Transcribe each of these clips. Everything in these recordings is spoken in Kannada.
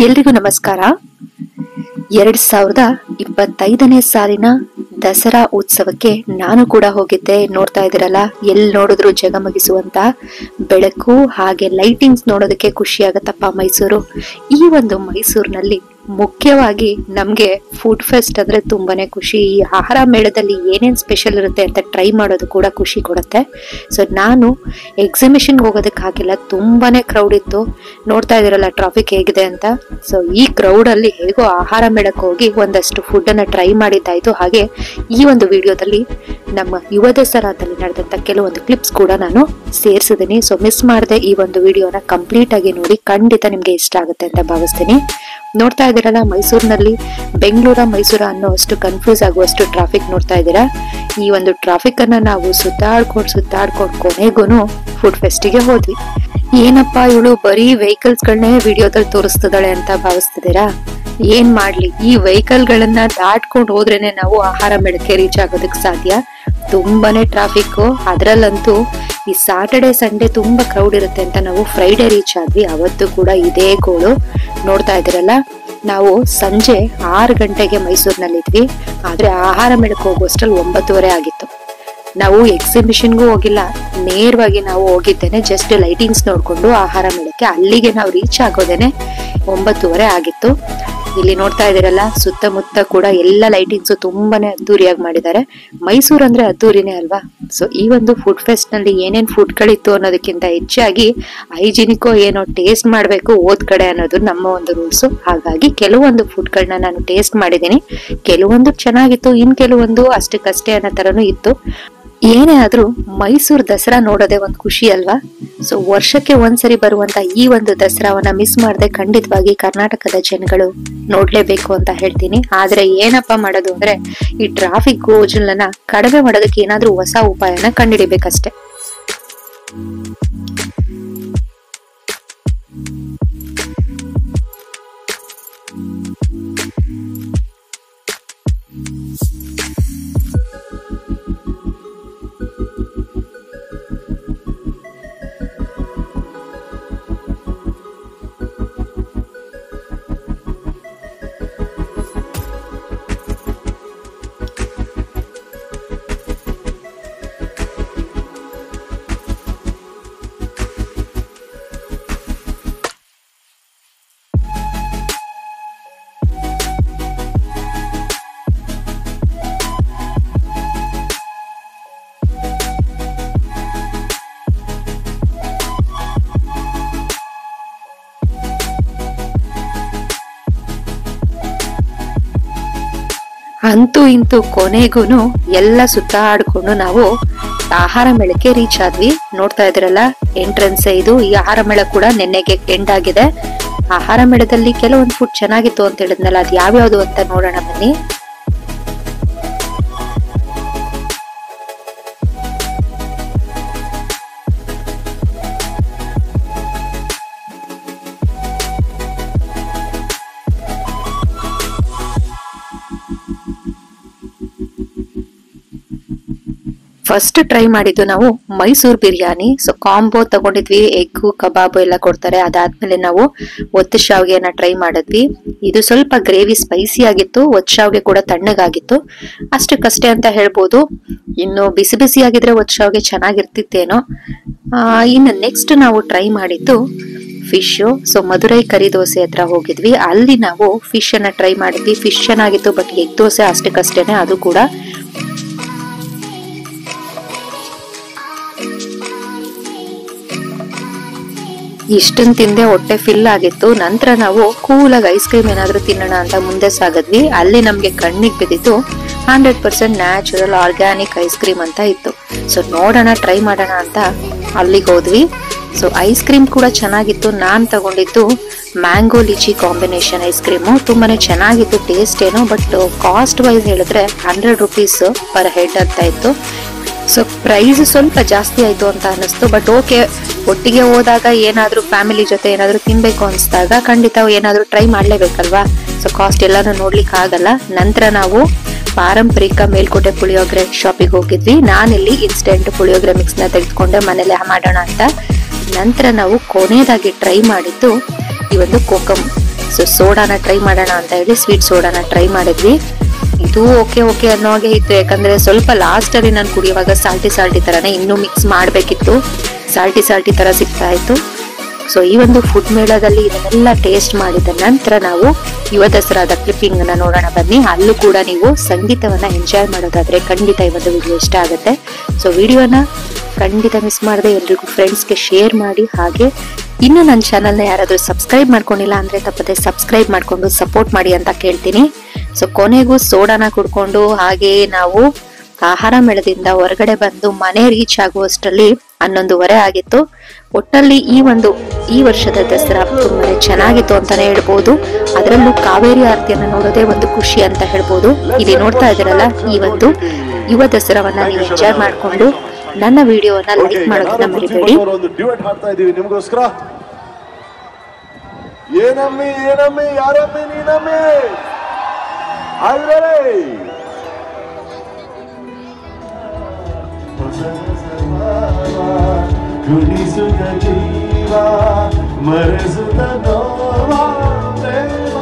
ಎಲ್ರಿಗೂ ನಮಸ್ಕಾರ. 2025ನೇ ಸಾಲಿನ ದಸರಾ ಉತ್ಸವಕ್ಕೆ ನಾನು ಕೂಡ ಹೋಗಿದ್ದೆ. ನೋಡ್ತಾ ಇದ್ದೀರಲ್ಲ, ಎಲ್ಲಿ ನೋಡಿದ್ರು ಜಗಮಗಿಸುವಂತ ಬೆಳಕು ಹಾಗೆ ಲೈಟಿಂಗ್ಸ್ ನೋಡೋದಕ್ಕೆ ಖುಷಿ ಆಗತ್ತಪ್ಪ ಮೈಸೂರು. ಈ ಒಂದು ಮೈಸೂರಿನಲ್ಲಿ ಮುಖ್ಯವಾಗಿ ನಮ್ಗೆ ಫುಡ್ ಫೆಸ್ಟ್ ಅಂದ್ರೆ ತುಂಬಾನೇ ಖುಷಿ. ಈ ಆಹಾರ ಮೇಳದಲ್ಲಿ ಏನೇನ್ ಸ್ಪೆಷಲ್ ಇರುತ್ತೆ ಅಂತ ಟ್ರೈ ಮಾಡೋದು ಕೂಡ ಖುಷಿ ಕೊಡುತ್ತೆ. ಸೊ ನಾನು ಎಕ್ಸಿಬಿಷನ್ಗೆ ಹೋಗೋದಕ್ಕಾಗಿಲ್ಲ, ತುಂಬಾನೇ ಕ್ರೌಡ್ ಇತ್ತು. ನೋಡ್ತಾ ಇದೀರಲ್ಲ ಟ್ರಾಫಿಕ್ ಹೇಗಿದೆ ಅಂತ. ಸೊ ಈ ಕ್ರೌಡ್ ಅಲ್ಲಿ ಹೇಗೋ ಆಹಾರ ಮೇಳಕ್ಕೆ ಹೋಗಿ ಒಂದಷ್ಟು ಫುಡ್ ಅನ್ನ ಟ್ರೈ ಮಾಡಿದ್ದಾಯ್ತು. ಹಾಗೆ ಈ ಒಂದು ವಿಡಿಯೋದಲ್ಲಿ ನಮ್ಮ ಯುವ ದಸರಾದಲ್ಲಿ ನಡೆದಂತ ಕೆಲವೊಂದು ಕ್ಲಿಪ್ಸ್ ಕೂಡ ನಾನು ಸೇರಿಸಿದ್ದೀನಿ. ಸೊ ಮಿಸ್ ಮಾಡದೆ ಈ ಒಂದು ವಿಡಿಯೋನ ಕಂಪ್ಲೀಟ್ ಆಗಿ ನೋಡಿ, ಖಂಡಿತ ನಿಮ್ಗೆ ಇಷ್ಟ ಆಗುತ್ತೆ ಅಂತ ಭಾವಿಸ್ತೀನಿ. ನೋಡ್ತಾ ಇದ್ದೀರಲ್ಲ, ಮೈಸೂರಿನಲ್ಲಿ ಬೆಂಗಳೂರ ಮೈಸೂರ ಅನ್ನೋ ಅಷ್ಟು ಕನ್ಫ್ಯೂಸ್ ಆಗುವಷ್ಟು ಟ್ರಾಫಿಕ್ ನೋಡ್ತಾ ಇದ್ದೀರಾ. ಈ ಒಂದು ಟ್ರಾಫಿಕ್ ಅನ್ನ ನಾವು ಸುತ್ತಾಡ್ಕೊಂಡು ಕೊನೆಗೂನು ಫುಡ್ ಫೆಸ್ಟಿಗೆ ಹೋದ್ವಿ. ಏನಪ್ಪಾ ಇವಳು ಬರೀ ವೆಹಿಕಲ್ಸ್ ಗಳನ್ನೇ ವಿಡಿಯೋದಲ್ಲಿ ತೋರಿಸ್ತಿದ್ದಾಳೆ ಅಂತ ಭಾವಿಸ್ತಿದ್ದೀರಾ? ಏನ್ ಮಾಡ್ಲಿ, ಈ ವೆಹಿಕಲ್ ಗಳನ್ನ ದಾಟ್ಕೊಂಡು ಹೋದ್ರೇನೆ ನಾವು ಆಹಾರ ಮೇಳಕ್ಕೆ ರೀಚ್ ಆಗೋದಕ್ಕೆ ಸಾಧ್ಯ. ತುಂಬಾನೇ ಟ್ರಾಫಿಕ್. ಅದ್ರಲ್ಲಂತೂ ಈ ಸಾಟರ್ಡೆ ಸಂಡೇ ತುಂಬಾ ಕ್ರೌಡ್ ಇರುತ್ತೆ ಅಂತ ನಾವು ಫ್ರೈಡೆ ರೀಚ್ ಆದ್ವಿ. ಅವತ್ತು ಕೂಡ ಇದೇ ಗೋಳು. ನೋಡ್ತಾ ಇದ್ದೀರಲ್ಲ, ನಾವು ಸಂಜೆ 6 ಗಂಟೆಗೆ ಮೈಸೂರಿನಲ್ಲಿದ್ವಿ. ಆದ್ರೆ ಆಹಾರ ಮೇಳಕ್ಕೆ ಹೋಗುವಷ್ಟರಲ್ಲಿ 9:30 ಆಗಿತ್ತು. ನಾವು ಎಕ್ಸಿಬಿಷನ್ಗೂ ಹೋಗಿಲ್ಲ, ನೇರವಾಗಿ ನಾವು ಹೋಗಿದ್ದೇನೆ ಜಸ್ಟ್ ಲೈಟಿಂಗ್ಸ್ ನೋಡ್ಕೊಂಡು ಆಹಾರ ಮೇಳಕ್ಕೆ. ಅಲ್ಲಿಗೆ ನಾವು ರೀಚ್ ಆಗೋದೇನೆ 9:30 ಆಗಿತ್ತು. ಇಲ್ಲಿ ನೋಡ್ತಾ ಇದೀರಲ್ಲ, ಸುತ್ತಮುತ್ತ ಕೂಡ ಎಲ್ಲ ಲೈಟಿಂಗ್ಸ್ ತುಂಬಾನೇ ಅದ್ದೂರಿಯಾಗಿ ಮಾಡಿದ್ದಾರೆ. ಮೈಸೂರು ಅಂದ್ರೆ ಅದ್ದೂರಿನೇ ಅಲ್ವಾ. ಸೊ ಈ ಒಂದು ಫುಡ್ ಫೆಸ್ಟ್ ನಲ್ಲಿ ಏನೇನ್ ಫುಡ್ ಗಳಿತ್ತು ಅನ್ನೋದಕ್ಕಿಂತ ಹೆಚ್ಚಾಗಿ ಹೈಜಿನಿಕೋ ಏನೋ ಟೇಸ್ಟ್ ಮಾಡ್ಬೇಕು ಓದ್ ಕಡೆ ಅನ್ನೋದು ನಮ್ಮ ಒಂದು ರೂಲ್ಸ್. ಹಾಗಾಗಿ ಕೆಲವೊಂದು ಫುಡ್ ಗಳನ್ನ ನಾನು ಟೇಸ್ಟ್ ಮಾಡಿದ್ದೀನಿ. ಕೆಲವೊಂದು ಚೆನ್ನಾಗಿತ್ತು, ಇನ್ ಕೆಲವೊಂದು ಅಷ್ಟಕ್ಕಷ್ಟೇ ಅನ್ನೋ ತರನು ಇತ್ತು. ಏನೇ ಆದ್ರೂ ಮೈಸೂರು ದಸರಾ ನೋಡೋದೇ ಒಂದು ಖುಷಿ ಅಲ್ವಾ. ಸೊ ವರ್ಷಕ್ಕೆ ಒಂದ್ಸರಿ ಬರುವಂತ ಈ ಒಂದು ದಸರಾವನ್ನ ಮಿಸ್ ಮಾಡದೆ ಖಂಡಿತವಾಗಿ ಕರ್ನಾಟಕದ ಜನಗಳು ನೋಡ್ಲೇಬೇಕು ಅಂತ ಹೇಳ್ತೀನಿ. ಆದ್ರೆ ಏನಪ್ಪಾ ಮಾಡೋದು ಅಂದ್ರೆ, ಈ ಟ್ರಾಫಿಕ್ ಗೋಜಲನ್ನ ಕಡಿಮೆ ಮಾಡೋದಕ್ಕೆ ಏನಾದ್ರೂ ಹೊಸ ಉಪಾಯನ ಕಂಡುಹಿಡಿಬೇಕಷ್ಟೆ. ಅಂತೂ ಇಂತೂ ಕೊನೆಗೂನು ಎಲ್ಲ ಸುತ್ತಾಡ್ಕೊಂಡು ನಾವು ಆಹಾರ ಮೇಳಕ್ಕೆ ರೀಚ್ ಆದ್ವಿ. ನೋಡ್ತಾ ಇದ್ದೀರಲ್ಲ, ಎಂಟ್ರೆನ್ಸ್ ಇದು. ಈ ಆಹಾರ ಮೇಳ ಕೂಡ ನಿನ್ನೆಗೆ ಎಂಡ್ ಆಗಿದೆ. ಆಹಾರ ಮೇಳದಲ್ಲಿ ಕೆಲವೊಂದು ಫುಡ್ ಚೆನ್ನಾಗಿತ್ತು ಅಂತ ಹೇಳಿದ್ನಲ್ಲ, ಅದು ಯಾವ್ಯಾವ್ದು ಅಂತ ನೋಡೋಣ ಬನ್ನಿ. ಫಸ್ಟ್ ಟ್ರೈ ಮಾಡಿದ್ದು ನಾವು ಮೈಸೂರು ಬಿರಿಯಾನಿ. ಸೊ ಕಾಂಬೋ ತಗೊಂಡಿದ್ವಿ, ಎಗ್ಗು ಕಬಾಬು ಎಲ್ಲ ಕೊಡ್ತಾರೆ. ಅದಾದ್ಮೇಲೆ ನಾವು ಒತ್ತು ಶಾವಿಗೆನ ಟ್ರೈ ಮಾಡಿದ್ವಿ. ಇದು ಸ್ವಲ್ಪ ಗ್ರೇವಿ ಸ್ಪೈಸಿ ಆಗಿತ್ತು, ಒತ್ತು ಶಾವಿಗೆ ಕೂಡ ತಣ್ಣಗಾಗಿತ್ತು. ಅಷ್ಟಕ್ಕಷ್ಟೇ ಅಂತ ಹೇಳ್ಬೋದು. ಇನ್ನು ಬಿಸಿ ಬಿಸಿ ಆಗಿದ್ರೆ ಒತ್ತು ಶಾವಿಗೆ ಚೆನ್ನಾಗಿರ್ತಿತ್ತೇನೋ. ಇನ್ನು ನೆಕ್ಸ್ಟ್ ನಾವು ಟ್ರೈ ಮಾಡಿದ್ದು ಫಿಶ್. ಸೊ ಮಧುರೈ ಕರಿ ದೋಸೆ ಹತ್ರ ಹೋಗಿದ್ವಿ. ಅಲ್ಲಿ ನಾವು ಫಿಶ್ ಅನ್ನ ಟ್ರೈ ಮಾಡಿದ್ವಿ. ಫಿಶ್ ಚೆನ್ನಾಗಿತ್ತು, ಬಟ್ ಎಗ್ ದೋಸೆ ಅಷ್ಟಕ್ಕಷ್ಟೇನೆ. ಅದು ಕೂಡ ಇಷ್ಟನ್ ತಿಂದೆ ಹೊಟ್ಟೆ ಫಿಲ್ ಆಗಿತ್ತು. ನಂತರ ನಾವು ಕೂಲಾಗಿ ಐಸ್ ಕ್ರೀಮ್ ಏನಾದ್ರು ತಿನ್ನೋಣ ಅಂತ ಮುಂದೆ ಸಾಗದ್ವಿ. ಅಲ್ಲಿ ನಮ್ಗೆ ಕಣ್ಣಿಗೆ ಬಿದ್ದಿತ್ತು 100% ನ್ಯಾಚುರಲ್ ಆರ್ಗ್ಯಾನಿಕ್ ಐಸ್ ಕ್ರೀಮ್ ಅಂತ ಇತ್ತು. ಸೊ ನೋಡೋಣ, ಟ್ರೈ ಮಾಡೋಣ ಅಂತ ಅಲ್ಲಿಗೆ ಹೋದ್ವಿ. ಸೊ ಐಸ್ ಕ್ರೀಮ್ ಕೂಡ ಚೆನ್ನಾಗಿತ್ತು. ನಾನ್ ತಗೊಂಡಿದ್ದು mango litchi combination ice cream. ತುಂಬಾನೇ ಚೆನ್ನಾಗಿತ್ತು ಟೇಸ್ಟ್ ಏನೋ, ಬಟ್ ಕಾಸ್ಟ್ ವೈಸ್ ಹೇಳಿದ್ರೆ 100 ರೂಪೀಸ್ ಪರ್ ಹೆಡ್ ಅಂತ ಇತ್ತು. ಸೊ ಪ್ರೈಸ್ ಸ್ವಲ್ಪ ಜಾಸ್ತಿ ಆಯ್ತು ಅಂತ ಅನಿಸ್ತು. ಬಟ್ ಓಕೆ, ಒಟ್ಟಿಗೆ ಹೋದಾಗ ಏನಾದ್ರೂ ಫ್ಯಾಮಿಲಿ ಜೊತೆ ಏನಾದ್ರೂ ತಿನ್ಬೇಕು ಅನ್ಸ್ದಾಗ ಖಂಡಿತ ಏನಾದ್ರೂ ಟ್ರೈ ಮಾಡ್ಲೇಬೇಕಲ್ವಾ. ಸೊ ಕಾಸ್ಟ್ ಎಲ್ಲಾನು ನೋಡ್ಲಿಕ್ಕೆ ಆಗಲ್ಲ. ನಂತರ ನಾವು ಪಾರಂಪರಿಕ ಮೇಲ್ಕೋಟೆ ಪುಳಿಯೋಗರೆ ಶಾಪಿಗೆ ಹೋಗಿದ್ವಿ. ನಾನಿಲ್ಲಿ ಇನ್ಸ್ಟೆಂಟ್ ಪುಳಿಯೋಗರೆ ಮಿಕ್ಸ್ ನ ತೆಗೆದುಕೊಂಡೆ ಮನೇಲೆ ಮಾಡೋಣ ಅಂತ. ನಂತರ ನಾವು ಕೊನೆಯದಾಗಿ ಟ್ರೈ ಮಾಡಿದ್ದು ಈ ಒಂದು ಕೋಕಮ್ ಸೊ ಸೋಡಾನ ಟ್ರೈ ಮಾಡೋಣ ಅಂತ ಹೇಳಿ ಸ್ವೀಟ್ ಸೋಡಾನ ಟ್ರೈ ಮಾಡಿದ್ವಿ. ಇದು ಓಕೆ ಓಕೆ ಅನ್ನೋ ಹಾಗೆ ಇತ್ತು, ಯಾಕಂದ್ರೆ ಸ್ವಲ್ಪ ಲಾಸ್ಟ್ ಅಲ್ಲಿ ನಾನು ಕುಡಿಯುವಾಗ ಸಾಲ್ಟಿ ತರನೇ ಇನ್ನೂ ಮಿಕ್ಸ್ ಮಾಡಬೇಕಿತ್ತು, ಸಾಲ್ಟಿ ತರ ಸಿಗ್ತಾ ಇತ್ತು. ಸೊ ಈ ಒಂದು ಫುಡ್ ಮೇಳದಲ್ಲಿ ಇದನ್ನೆಲ್ಲ ಟೇಸ್ಟ್ ಮಾಡಿದ ನಂತರ ನಾವು ಯುವ ದಸರಾದ ಕ್ಲಿಪ್ಪಿಂಗ್ ಅನ್ನ ನೋಡೋಣ ಬನ್ನಿ. ಅಲ್ಲೂ ಕೂಡ ನೀವು ಸಂಗೀತವನ್ನ ಎಂಜಾಯ್ ಮಾಡೋದಾದ್ರೆ ಖಂಡಿತ ಈ ಒಂದು ವಿಡಿಯೋ ಇಷ್ಟ ಆಗುತ್ತೆ. ಸೊ ವಿಡಿಯೋನ ಖಂಡಿತ ಮಿಸ್ ಮಾಡದೆ ಎಲ್ರಿಗೂ ಫ್ರೆಂಡ್ಸ್ಗೆ ಶೇರ್ ಮಾಡಿ. ಹಾಗೆ ಇನ್ನು ನನ್ನ ಚಾನಲ್ನ ಯಾರಾದ್ರೂ ಸಬ್ಸ್ಕ್ರೈಬ್ ಮಾಡ್ಕೊಂಡಿಲ್ಲ ಅಂದ್ರೆ ತಪ್ಪದೆ ಸಬ್ಸ್ಕ್ರೈಬ್ ಮಾಡ್ಕೊಂಡು ಸಪೋರ್ಟ್ ಮಾಡಿ ಅಂತ ಕೇಳ್ತೀನಿ. ಸೊ ಕೊನೆಗೂ ಸೋಡಾನ ಕುಡ್ಕೊಂಡು ಹಾಗೆ ನಾವು ಆಹಾರ ಮೇಳದಿಂದ ಹೊರಗಡೆ ಬಂದು ಮನೆ ರೀಚ್ ಆಗುವಷ್ಟರಲ್ಲಿ 11:30 ಆಗಿತ್ತು. ಒಟ್ಟಲ್ಲಿ ಈ ವರ್ಷದ ದಸರಾ ತುಂಬಾನೇ ಚೆನ್ನಾಗಿತ್ತು ಅಂತಾನೆ ಹೇಳ್ಬೋದು. ಅದರಲ್ಲೂ ಕಾವೇರಿ ಆರತಿಯನ್ನ ನೋಡೋದೇ ಒಂದು ಖುಷಿ ಅಂತ ಹೇಳ್ಬೋದು. ಇಲ್ಲಿ ನೋಡ್ತಾ ಇದ್ದೀರಲ್ಲ, ಈ ಒಂದು ಯುವ ದಸರಾವನ್ನ ನೀವು ಎಂಜಾಯ್ ಮಾಡ್ಕೊಂಡು ನನ್ನ ವಿಡಿಯೋವನ್ನ ಲೈಕ್ ಮಾಡೋದನ್ನ ಮರಿಬೇಡಿ. ಗುಣಿಸುತ್ತ ಜೀವ ಮರೆಸುತ್ತ ನೋವ ಪ್ರೇಮ.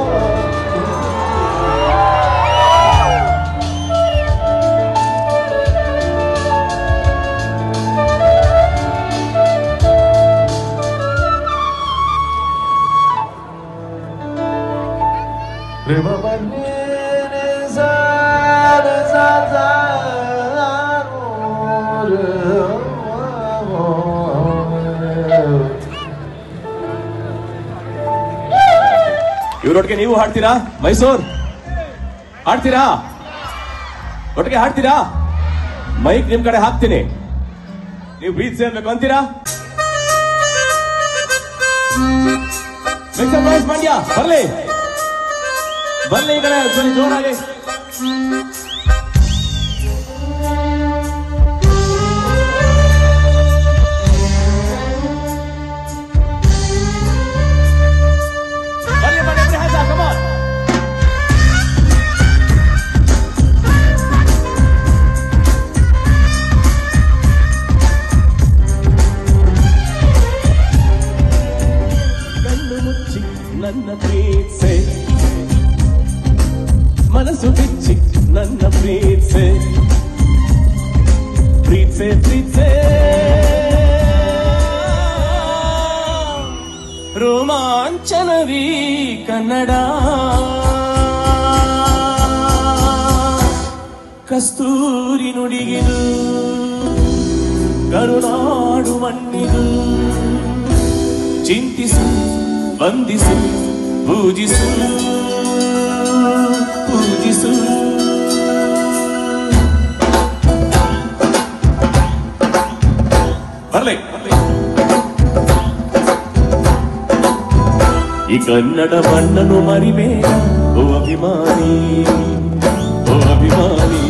ಪ್ರೇಮ ಬನ್ನಿ ಇವರೊಟ್ಟಿಗೆ ನೀವು ಹಾಡ್ತೀರಾ? ಮೈಸೂರ್ ಹಾಡ್ತೀರಾ? ಒಟ್ಟಿಗೆ ಹಾಡ್ತೀರಾ? ಮೈಕ್ ನಿಮ್ ಕಡೆ ಹಾಕ್ತೀನಿ, ನೀವು ಬೀಚ್ ಸೇರ್ಬೇಕು ಅಂತೀರಾ? ಮಂಡ್ಯ ಬರ್ಲಿ ಬರ್ಲಿ ಈ ಕಡೆ ಸ್ವಲ್ಪ ಜೋರಾಗಿ. ನನ್ನ ಪ್ರೀತ್ಸೆ ಮನಸ್ಸು ಬಿಚ್ಚಿ ನನ್ನ ಪ್ರೀತ್ಸೆ ಪ್ರೀತ್ಸೆ ಪ್ರೀತ್ಸೆ ರೋಮಾಂಚನವೀ ಕನ್ನಡ ಕಸ್ತೂರಿ ನುಡಿಗಿದು ಕರುನಾಡು ಮಣ್ಣಿದು ಚಿಂತಿಸು ವಂದಿಸು ಪೂಜಿಸು ಪೂಜಿಸು. ಬರ್ಲಿ ಈ ಕನ್ನಡ ಮಣ್ಣನ್ನು ಮರಿಬೇಡ ಓ ಅಭಿಮಾನಿ, ಓ ಅಭಿಮಾನಿ.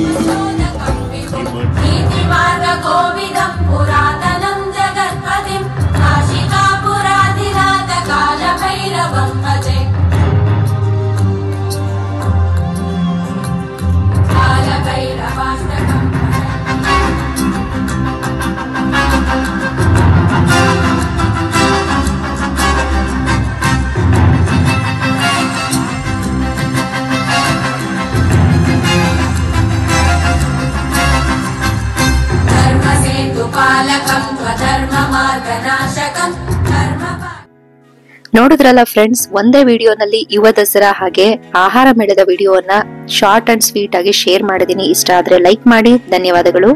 ನೋಡಿದ್ರಲ್ಲ ಫ್ರೆಂಡ್ಸ್, ಒಂದೇ ವಿಡಿಯೋನಲ್ಲಿ ಯುವ ದಸರಾ ಹಾಗೆ ಆಹಾರ ಮೇಳದ ವಿಡಿಯೋವನ್ನ ಶಾರ್ಟ್ ಅಂಡ್ ಸ್ವೀಟ್ ಆಗಿ ಶೇರ್ ಮಾಡಿದೀನಿ. ಇಷ್ಟ ಆದ್ರೆ ಲೈಕ್ ಮಾಡಿ. ಧನ್ಯವಾದಗಳು.